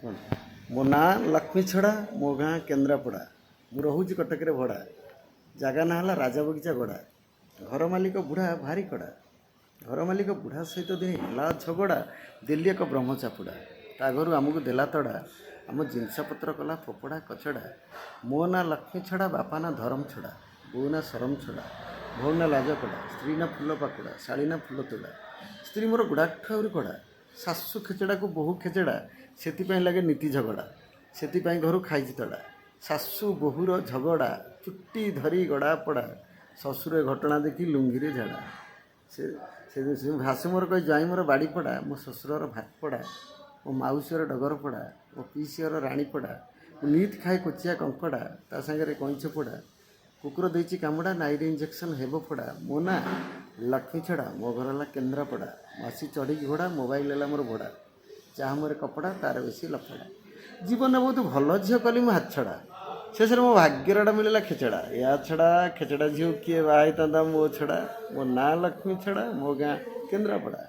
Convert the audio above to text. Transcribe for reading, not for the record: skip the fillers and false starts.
कौन मो ना लक्ष्मी छड़ा मो गाँ केन्द्रापड़ा मु रोचे कटक भड़ा जगह ना है राजा बगीचा गड़ा घर मालिक बुढ़ा भारी कड़ा घर मालिक बुढ़ा सहित दिन है झगड़ा दिल्ली एक ब्रह्म चापुड़ा ता घर आमको देला तड़ा आम जिनसपत्र कला फोपड़ा कचड़ा मो ना लक्ष्मी छड़ा बापा ना धर्म छड़ा बो ना शरम छड़ा भौ ना लाज कड़ा स्त्री ना फुल पाकुड़ा शाड़ी ना फुल तोड़ा स्त्री मोर गुड़ाठ आउरी कड़ा शाशु खेचड़ा को बहु खेचड़ा से लगे नीति झगड़ा से घर खाई तड़ा शाशु बहुर झगड़ा चुट्टी धरी गड़ा पड़ा शशुर घटना देखी लुंगी झाड़ा से भाषु मोर कही जाई मोर बाड़ी पड़ा मो शशुर भात पड़ा मो माउसीर डगर पड़ा मो पीसीर राणी पड़ा नीत खाए कोचिया कंकड़ा ता सागर कईच पड़ा कुकुर देची कामुड़ा नाइट इंजेक्शन हेब पड़ा मो ना लक्ष्मी छड़ा मो घर है केन्द्रापड़ा मासी चढ़ी घोड़ा मोबाइल है मोर घोड़ा चाह मोर कपड़ा तार बेसी लफड़ा जीवन बहुत भल झील कली मो हाथ छड़ा शेष मो भाग्यरटा मिलला खेचड़ा या छड़ा खेचड़ा झील किए बाहता मो छड़ा मो ना लक्ष्मी छड़ा मो गाँ केन्द्रापड़ा।